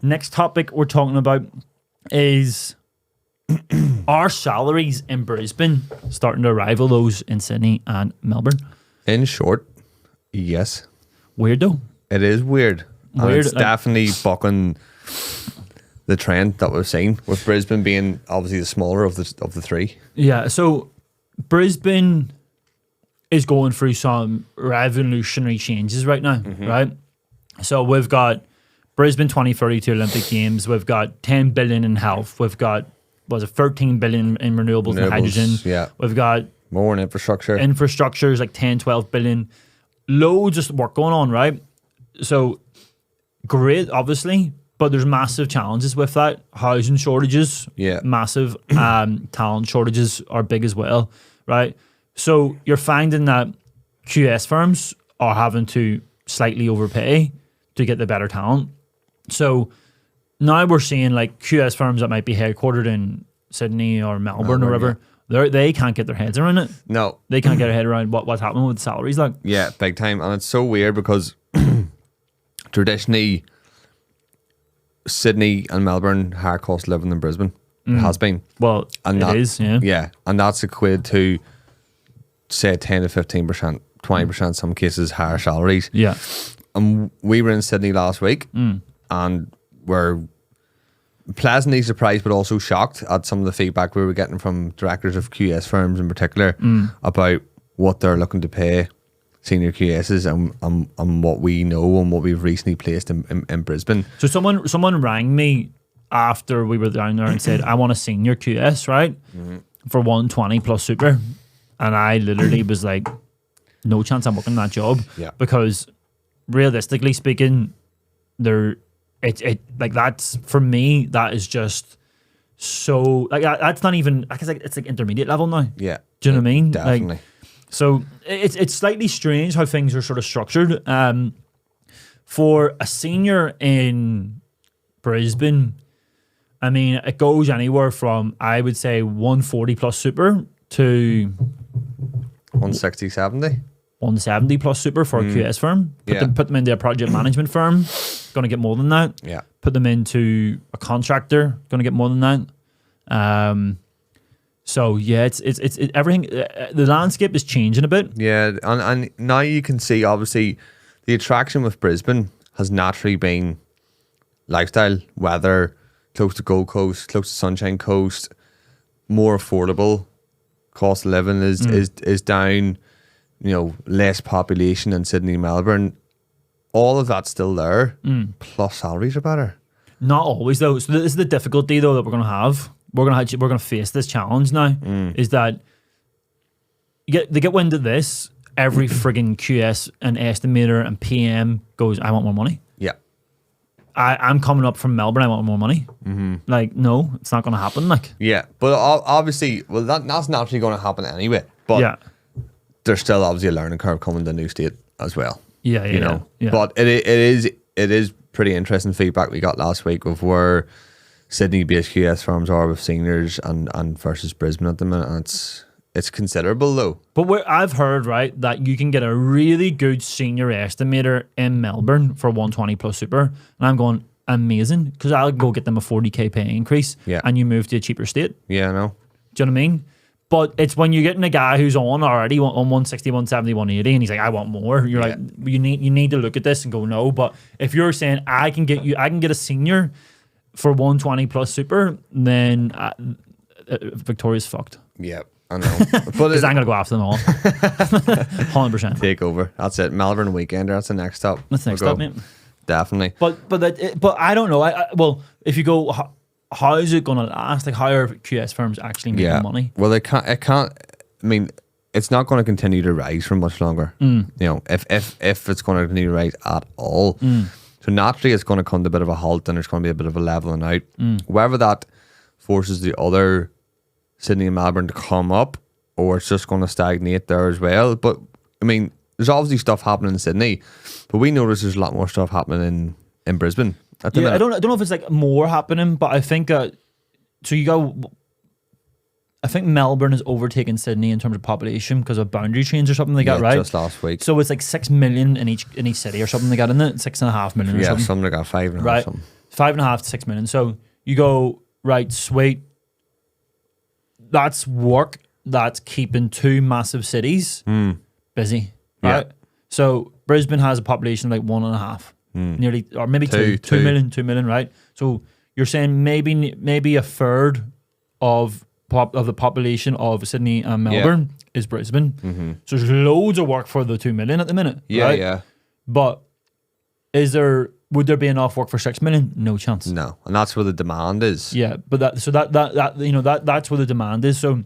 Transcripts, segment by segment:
Next topic we're talking about is our salaries in Brisbane starting to rival those in Sydney and Melbourne. In short, yes. Weird though. It is weird. And Weird, it's definitely bucking the trend that we've seen, with Brisbane being obviously the smaller of the three. Yeah, so Brisbane is going through some revolutionary changes right now, right? So we've got Brisbane 2032 Olympic Games. We've got 10 billion in health. We've got, 13 billion in renewables and hydrogen. Yeah. We've got More in infrastructure. infrastructures like 10, 12 billion. Loads of work going on, right? So great, obviously, but there's massive challenges with that. Housing shortages, Yeah. massive. Talent shortages are big as well, right? So you're finding that QS firms are having to slightly overpay to get the better talent. So now we're seeing like QS firms that might be headquartered in Sydney or Melbourne or wherever, they can't get their heads around it. No. They can't get their head around what's happening with salaries. Like, Yeah, big time. And it's so weird because traditionally Sydney and Melbourne higher cost of living than Brisbane. It has been. well, And it is, yeah. Yeah. And that's equated to say 10 to 15%, 20% in some cases higher salaries. Yeah. And we were in Sydney last week and were pleasantly surprised but also shocked at some of the feedback we were getting from directors of QS firms in particular about what they're looking to pay senior QSs and what we know and what we've recently placed in Brisbane. So someone rang me after we were down there and said, I want a senior QS, right? For 120 plus super. And I literally was like, no chance I'm working that job. Yeah. Because realistically speaking, like that's, for me, that is just so, like that's not even, I guess it's like intermediate level now. Yeah. Do you know what I mean? Definitely. Like, so it's slightly strange how things are sort of structured. For a senior in Brisbane, I mean, it goes anywhere from, I would say, 140 plus super to 160, 70. 170 plus super for a QS firm. Put them into a project management firm, going to get more than that. Yeah. Put them into a contractor, going to get more than that. So yeah, it's everything. The landscape is changing a bit. Yeah, and now you can see obviously the attraction with Brisbane has naturally been lifestyle, weather, close to Gold Coast, close to Sunshine Coast, more affordable, cost of living is down, less population in Sydney and Melbourne. All of that's still there, plus salaries are better. Not always though. So this is the difficulty though that we're going to have. We're gonna face this challenge now. Is that they get wind of this, every frigging QS and estimator and PM goes, I want more money. Yeah. I'm coming up from Melbourne, I want more money. Like, no, it's not gonna happen. Like, yeah, but obviously, well, that's naturally going to happen anyway. But yeah, there's still obviously a learning curve coming to the new state as well. Yeah. But it is pretty interesting feedback we got last week of where Sydney-based QS firms are with seniors and versus Brisbane at the minute, and it's considerable though. But I've heard, right, that you can get a really good senior estimator in Melbourne for 120 plus super, and I'm going, amazing, because I'll go get them a 40k pay increase, and you move to a cheaper state. Yeah, I know. Do you know what I mean? But it's when you're getting a guy who's on already on 160, 170, 180, and he's like, I want more. You're like, you need to look at this and go, no. But if you're saying I can get a senior for 120 plus super, then Victoria's fucked. Yeah, I know. Because I'm going to go after them all. 100%. Take over. That's it. Melbourne Weekender. That's the next stop. That's the next stop, mate. Definitely. But I don't know. Well, if you go, how is it going to last? Like, how are QS firms actually making money? Well, it can't. I mean, it's not going to continue to rise for much longer. If it's going to continue to rise at all. So naturally, it's going to come to a bit of a halt, and there's going to be a bit of a leveling out. Whether that forces the other Sydney and Melbourne to come up, or it's just going to stagnate there as well. But I mean, there's obviously stuff happening in Sydney, but we notice there's a lot more stuff happening in Brisbane at the minute. I don't know if it's like more happening, but I think so. You go. I think Melbourne has overtaken Sydney in terms of population because of boundary change or something they got, right? Just last week. So it's like 6 million in each city or something they got in it. 6.5 million or something. Something like that, 5.5 right? something. 5.5 to 6 million. So you go, right, sweet. That's work. That's keeping two massive cities busy, right? Yeah. So Brisbane has a population of like 1.5, nearly, or maybe 2 million, right? So you're saying maybe a third of the population of Sydney and Melbourne is Brisbane. So there's loads of work for the 2 million at the minute, right? Yeah. But would there be enough work for 6 million? No chance. No, and that's where the demand is. Yeah, but that's where the demand is. So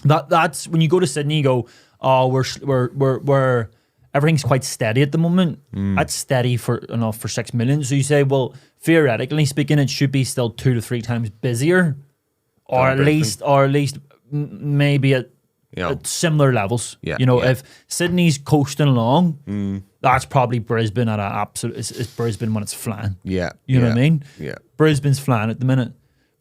that's when you go to Sydney, you go, oh, we're everything's quite steady at the moment. That's steady for enough for 6 million. So you say, well, theoretically speaking, it should be still 2 to 3 times busier, or at least maybe at similar levels. Yeah, if Sydney's coasting along, that's probably Brisbane at an absolute. It's Brisbane when it's flying. Yeah, you know what I mean. Yeah, Brisbane's flying at the minute.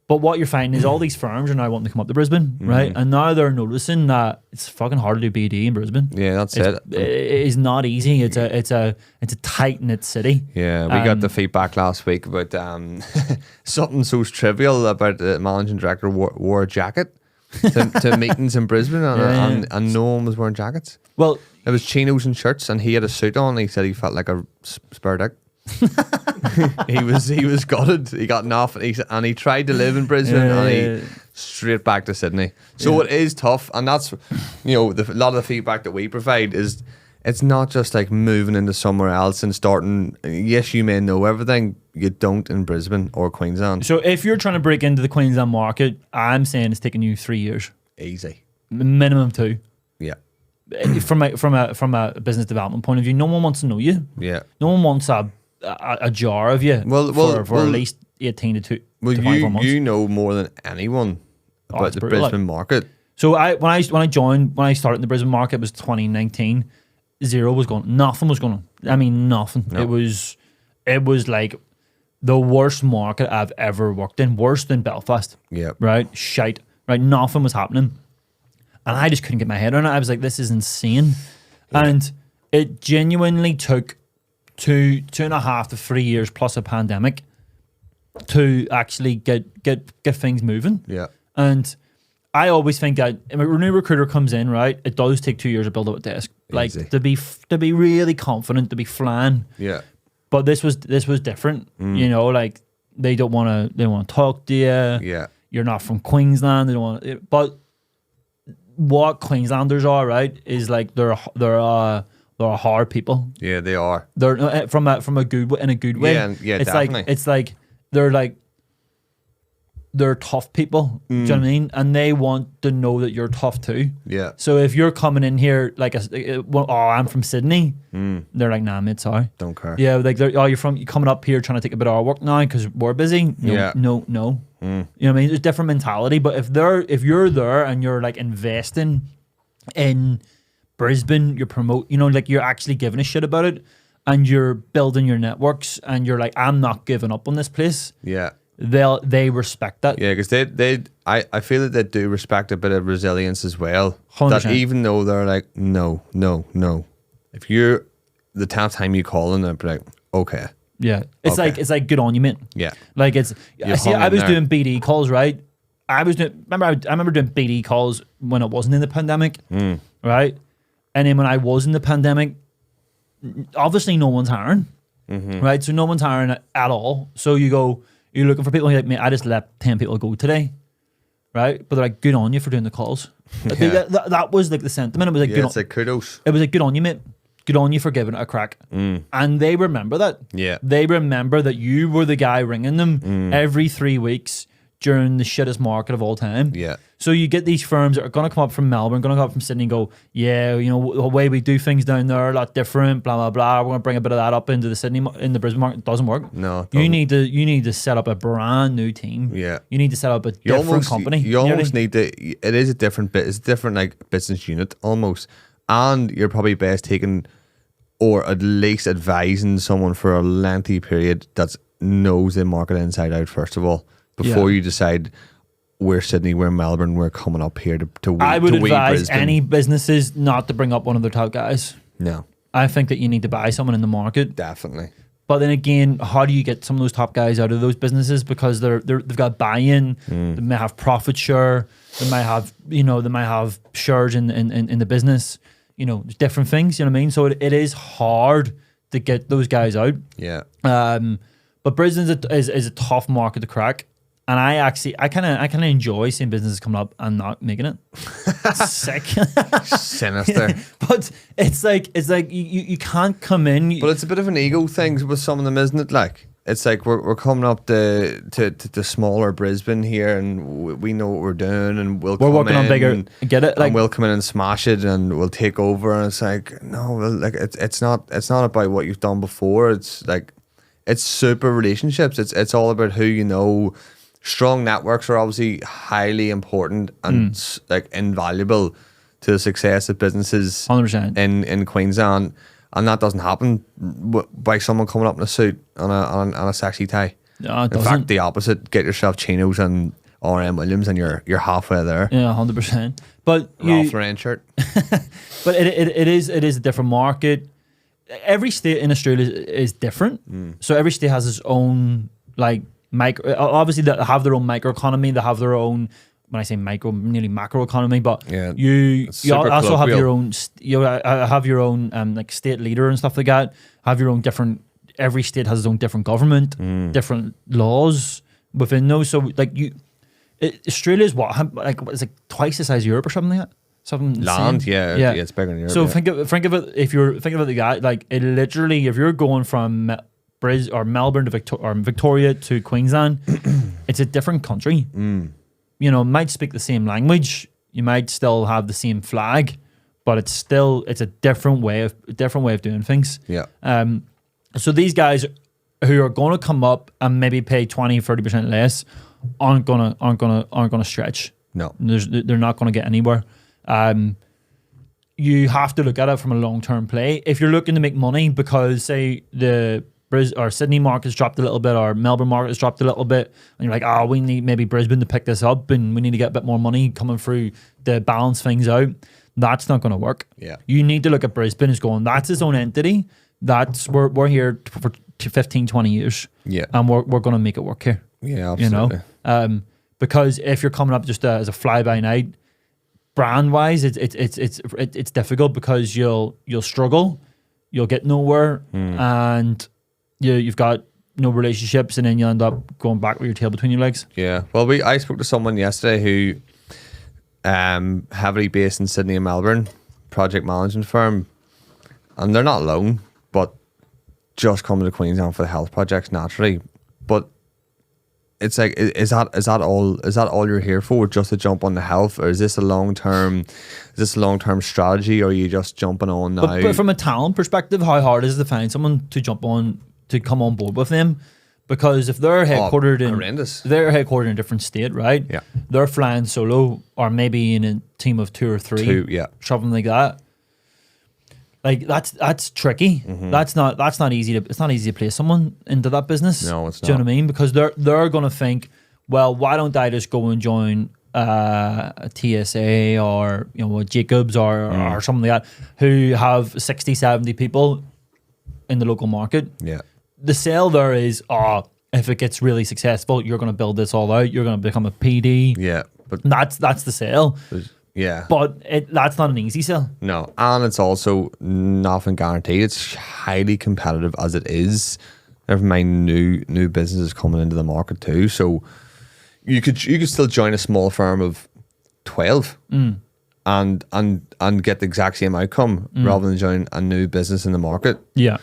But what you're finding is all these firms are now wanting to come up to Brisbane, right? And now they're noticing that it's fucking hard to do BD in Brisbane. Yeah, that's it. It is not easy. It's a tight knit city. Yeah, we got the feedback last week about something so trivial about the managing director wore a jacket to meetings in Brisbane, and no one was wearing jackets. Well, it was chinos and shirts, and he had a suit on. And he said he felt like a spare dick. he was gutted. He got enough, and he tried to live in Brisbane, and he straight back to Sydney. So it is tough, and that's a lot of the feedback that we provide is it's not just like moving into somewhere else and starting. Yes, you may know everything. You don't in Brisbane or Queensland. So if you're trying to break into the Queensland market, I'm saying it's taking you 3 years, easy, minimum 2. Yeah. From a business development point of view, no one wants to know you. Yeah. No one wants a jar of you for at least 18 to 24 months. You know more than anyone about the Brisbane market. So when I started in the Brisbane market, it was 2019. Zero was going. Nothing was going on. I mean, nothing. No. It was like the worst market I've ever worked in. Worse than Belfast. Yeah. Right. Shite. Right. Nothing was happening, and I just couldn't get my head on it. I was like, this is insane, and it genuinely took 2.5 to 3 years plus a pandemic to actually get things moving. Yeah. And I always think that when a new recruiter comes in, right, it does take 2 years to build up a desk. Like to be really confident, to be flying. Yeah. But this was different. Like they want to talk to you. Yeah. You're not from Queensland. They don't want to, but what Queenslanders are, right, is like they're hard people. Yeah, they are. They're from a good way, in a good way. Yeah, it's definitely. They're tough people. Do you know what I mean? And they want to know that you're tough too. Yeah. So if you're coming in here like I'm from Sydney, they're like, nah, mate, sorry, don't care. Yeah, like you're coming up here trying to take a bit of our work now because we're busy. No. You know what I mean? There's a different mentality. But if you're there and you're like investing in Brisbane, you're actually giving a shit about it, and you're building your networks, and you're like, I'm not giving up on this place. Yeah. They respect that. Yeah, because I feel that they do respect a bit of resilience as well. 100%. That even though they're like, no. If you're the time you call them, they're like, okay. Yeah. It's like good on you, mate. Yeah. Like I was doing BD calls, right? I remember doing BD calls when it wasn't in the pandemic. Right? And then when I was in the pandemic, obviously no one's hiring. Right? So no one's hiring at all. So you're looking for people, you're like, mate, I just let 10 people go today. Right? But they're like, good on you for doing the calls. That was like the sentiment. It was like, it's like kudos. It was like, good on you, mate. Good on you for giving it a crack. And they remember that. Yeah. They remember that you were the guy ringing them every 3 weeks during the shittest market of all time. Yeah. So you get these firms that are going to come up from Melbourne, going to come up from Sydney and go, yeah, the way we do things down there are a lot different, blah, blah, blah. We're going to bring a bit of that up into the Brisbane market. It doesn't work. No, it doesn't. You need to set up a brand new team. Yeah. You need to set up a different company. You almost need to, it is a different bit. It's a different like business unit almost. And you're probably best taking, or at least advising someone for a lengthy period that knows the market inside out first of all, before you decide, we're Sydney, we're Melbourne, we're coming up here to I would to wee advise Brisbane. any businesses not to bring up one of their top guys. No, I think that you need to buy someone in the market. definitely. But then again, how do you get some of those top guys out of those businesses? Because they've got buy-in, they may have profit share, they might have shares in the business, different things. You know what I mean? So it is hard to get those guys out. Yeah. But Brisbane is a tough market to crack. And I kind of enjoy seeing businesses coming up and not making it. It's sick. Sinister. But it's like you can't come in. But it's a bit of an ego thing with some of them, isn't it? Like, it's like we're coming up to smaller Brisbane here, and we know what we're doing, and we're working on bigger. Get it? And we'll come in and smash it, and we'll take over. And it's like, no, like it's not about what you've done before. It's like, it's super relationships. It's all about who you know. Strong networks are obviously highly important and like invaluable to the success of businesses 100%. in Queensland, and that doesn't happen by someone coming up in a suit on a sexy tie. No, it In doesn't. fact, the opposite. Get yourself chinos and RM Williams, and you're halfway there. Yeah, 100%. But Ralph Lauren shirt. but it is a different market. Every state in Australia is different. So every state has its own like micro. Obviously, they have their own microeconomy. They have their own. When I say micro, nearly macro economy. But Yeah, you super also have colloquial. your own. You have your own like state leader and stuff like that. Have your own different. Every state has its own different government, different laws within those. So like Australia is it's like twice the size of Europe or something like that. Something Land, insane. yeah, it's bigger than Europe. So yeah. think of it, if you're thinking about the guy, like it literally, if you're going from Melbourne to Victoria to Queensland, it's a different country. Might speak the same language, you might still have the same flag, but it's a different way of doing things. Yeah. So these guys who are going to come up and maybe pay 20-30% less aren't gonna stretch. No. They're not going to get anywhere. You have to look at it from a long-term play. If you're looking to make money because, say, the Sydney market's dropped a little bit or Melbourne market's dropped a little bit, and you're like, we need maybe Brisbane to pick this up and we need to get a bit more money coming through to balance things out, that's not going to work. Yeah. You need to look at Brisbane as going, that's its own entity. We're here for 15, 20 years. Yeah. And we're going to make it work here. Yeah, absolutely. Because if you're coming up just as a fly-by-night, brand-wise, it's difficult because you'll struggle, you'll get nowhere, and you've got no relationships, and then you end up going back with your tail between your legs. Yeah. Well, I spoke to someone yesterday who heavily based in Sydney and Melbourne, project management firm, and they're not alone, but just coming to Queensland for the health projects naturally. But it's like, is that all you're here for? Just to jump on the health, or is this a long term strategy, or are you just jumping on now? But from a talent perspective, how hard is it to find someone to come on board with them? Because if they're headquartered in a different state, right? Yeah. They're flying solo, or maybe in a team of 2 or 3, something like that. Like that's tricky. It's not easy to place someone into that business. No, it's not. Do you know what I mean? Because they're gonna think, well, why don't I just go and join a TSA or a Jacobs or something like that, who have 60, 70 people in the local market. Yeah. The sale there is, if it gets really successful, you're gonna build this all out. You're gonna become a PD. Yeah. But that's the sale. yeah. But that's not an easy sell. No, and it's also nothing guaranteed. It's highly competitive as it is. Never mind new businesses coming into the market too. So you could still join a small firm of 12 and get the exact same outcome rather than join a new business in the market. Yeah.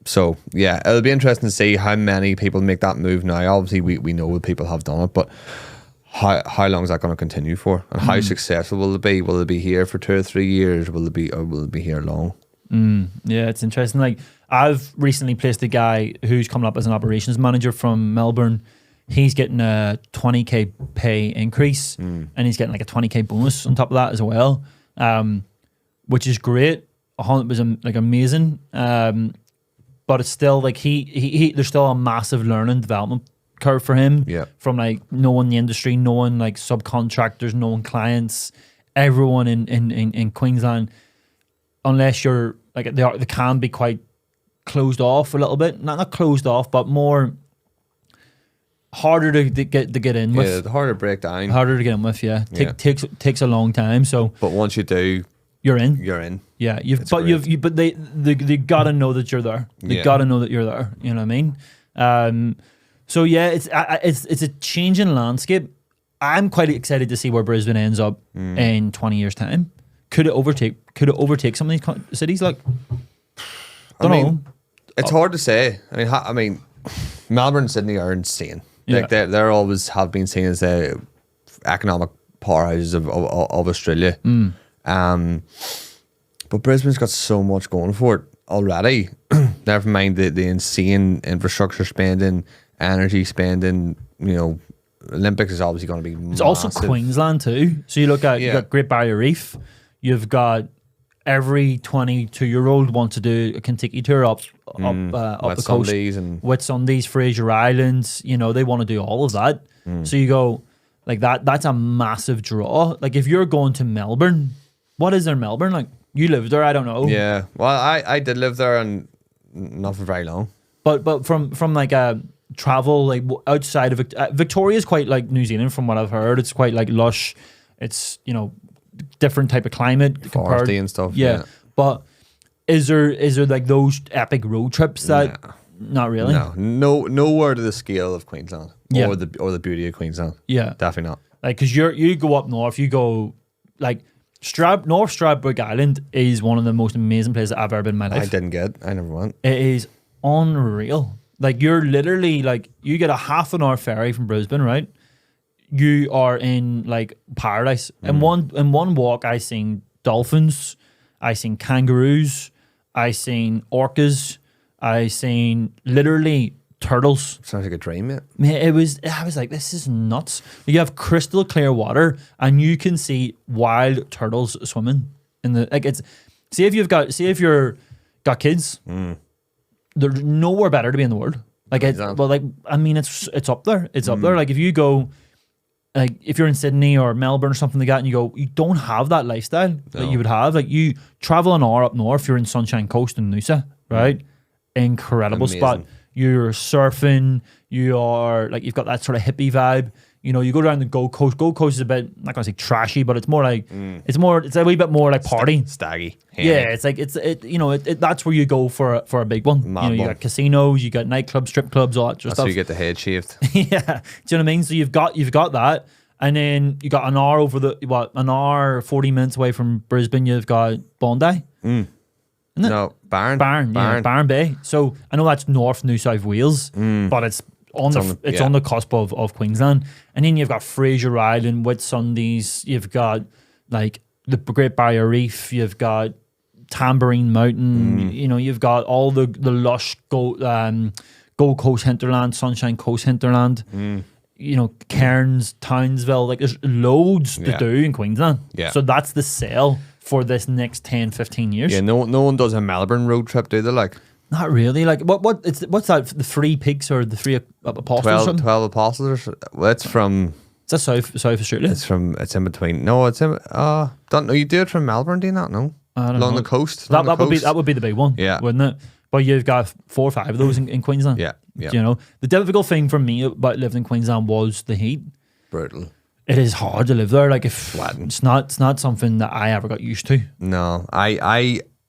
So yeah, it'll be interesting to see how many people make that move now. Obviously, we know that people have done it, but how long is that going to continue for, and how successful will it be? Will it be here for 2 or 3 years? Will it be here long? Yeah, it's interesting. Like, I've recently placed a guy who's coming up as an operations manager from Melbourne. He's getting a 20k pay increase, and he's getting like a 20k bonus on top of that as well, which is great. It was like amazing. But it's still like he there's still a massive learning development curve for him. Yeah. From like knowing the industry, knowing like subcontractors, knowing clients, everyone in Queensland, unless you're like they can be quite closed off a little bit. Not closed off, but more harder to get in with. Yeah, the harder to break down. Harder to get in with, yeah. Takes a long time. So, but once you do, you're in. You're in. Yeah, but they gotta know that you're there. They gotta know that you're there. You know what I mean? So yeah, it's a changing landscape. I'm quite excited to see where Brisbane ends up in 20 years' time. Could it overtake some of these cities? Like, don't know. It's hard to say. I mean, Melbourne and Sydney are insane. Like they're always have been seen as the economic powerhouses of Australia. But Brisbane's got so much going for it already. Never mind the insane infrastructure spending, energy spending. You know, Olympics is obviously going to be. It's massive. also Queensland too. So you look at you got Great Barrier Reef. You've got every 22-year-old wants to do a Kentucky tour up the coast and Whitsundays, Fraser Islands. You know, they want to do all of that. So you go like that. That's a massive draw. Like if you're going to Melbourne, what is there in Melbourne? Like you live there, I don't know. Yeah, well, I did live there and not for very long. But from like a travel like outside of Victoria's quite like New Zealand from what I've heard. It's quite like lush. It's different type of climate Foresty and stuff. Yeah. But is there like those epic road trips that not really? No, nowhere to the scale of Queensland or the beauty of Queensland. Yeah. Definitely not. Like because you go up north, you go like North Stradbroke Island is one of the most amazing places I've ever been in my life. I never went. It is unreal. Like you're literally like you get a half an hour ferry from Brisbane, right? You are in like paradise. In one walk, I seen dolphins, I seen kangaroos, I seen orcas, I seen literally turtles. Sounds like a dream, mate. Man, I was like, this is nuts. You have crystal clear water and you can see wild turtles swimming in the like it's see if you're got kids, there's nowhere better to be in the world. Like it's up there. It's up there. Like if you go like if you're in Sydney or Melbourne or something like that and you don't have that lifestyle that you would have. Like you travel an hour up north, you're in Sunshine Coast in Noosa, right? Incredible spot. You're surfing, you are like you've got that sort of hippie vibe. You know, you go down the Gold Coast. Gold Coast is a bit, I'm not gonna say trashy, but it's more like it's a wee bit more like party. Staggy. Yeah, it's like that's where you go for a big one. You got casinos, you got nightclubs, strip clubs, all that sort of stuff. That's where you get the head shaved. Yeah. Do you know what I mean? So you've got that, and then you got an hour an hour 40 minutes away from Brisbane, you've got Bondi. No, Barn. Yeah, Barn Bay. So I know that's North New South Wales, but it's on the cusp of Queensland. And then you've got Fraser Island, Whitsundays, you've got like the Great Barrier Reef, you've got Tambourine Mountain, you've got all the lush Gold Coast hinterland, Sunshine Coast hinterland, Cairns, Townsville, like there's loads to do in Queensland. Yeah. So that's the sale for this next 10, 15 years. Yeah, no one does a Melbourne road trip, do they? Like, not really. Like, what's that? The 3 peaks or the 3 apostles? 12 apostles. Well, it's from. Is that South Australia? It's in between. No, it's in. Don't know. You do it from Melbourne, do you not know? Along the coast. That would be the big one. Yeah, wouldn't it? But you've got 4 or 5 of those in Queensland. Yeah. The difficult thing for me about living in Queensland was the heat. Brutal. It is hard to live there. Like it's not something that I ever got used to. No,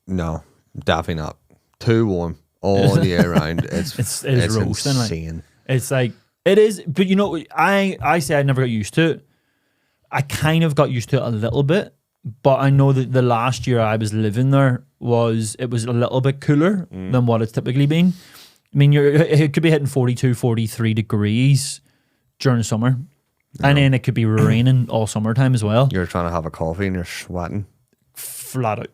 no, definitely not. Too warm all the year round. It's roasting. Insane. Like, it's like it is. But I say I never got used to it. I kind of got used to it a little bit. But I know that the last year I was living there it was a little bit cooler than what it's typically been. I mean, it could be hitting 42, 43 degrees during the summer. No. And then it could be raining all summertime as well. You're trying to have a coffee and you're sweating. Flat out.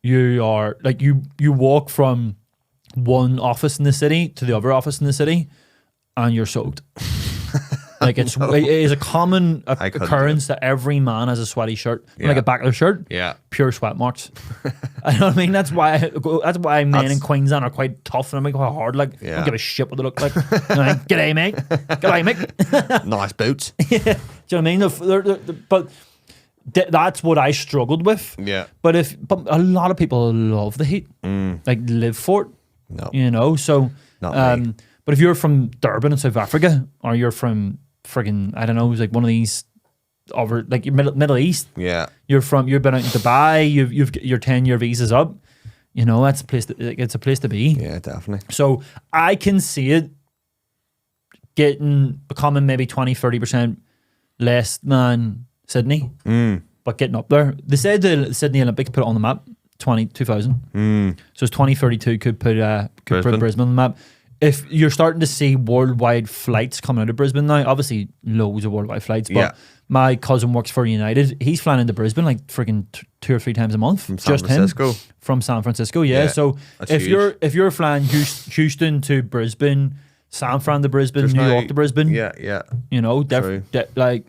You are like you walk from one office in the city to the other office in the city and you're soaked. Like it is a common couldn't do occurrence that every man has a sweaty shirt, Yeah. like a backler shirt. Yeah. Pure sweat marks. I know what I mean. That's why men in Queensland are quite tough and I'm quite hard. Like, Yeah. don't give a shit what they look like. Like, g'day, mate. G'day, mate. Nice boots. Do you know what I mean? But that's what I struggled with. Yeah. But a lot of people love the heat, like live for it. No. You know, so Not me. but if you're from Durban in South Africa, or you're from friggin' I don't know, like one of these over like your Middle East, Yeah. you've been out in Dubai, you've got your 10-year visas up, you know, that's a place it's a place to be. Yeah, definitely. So I can see it becoming maybe 20-30% less than Sydney, but getting up there. They said the Sydney Olympics put it on the map 2000. So it's 2032 could put Brisbane on the map. If you're starting to see worldwide flights coming out of Brisbane now, obviously loads of worldwide flights, but Yeah. my cousin works for United. He's flying into Brisbane like freaking 2 or 3 times a month. From San Just Francisco. him from San Francisco. Yeah. Yeah, So that's if huge. you're flying Houston to Brisbane, San Fran to Brisbane, There's New no- York to Brisbane, Yeah, yeah. you know, True. like,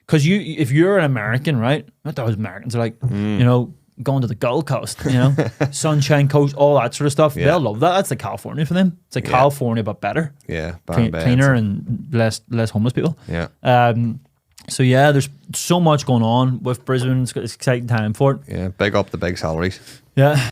because if you're an American, right? Not those Americans are like, you know, going to the Gold Coast, you know, Sunshine Coast, all that sort of stuff. Yeah. They'll love that. That's like California for them. It's like Yeah. California but better, Yeah. Bang, bang. cleaner and less homeless people. Yeah. So yeah, there's so much going on with Brisbane. It's an exciting time for it. Yeah. Big up the big salaries. Yeah.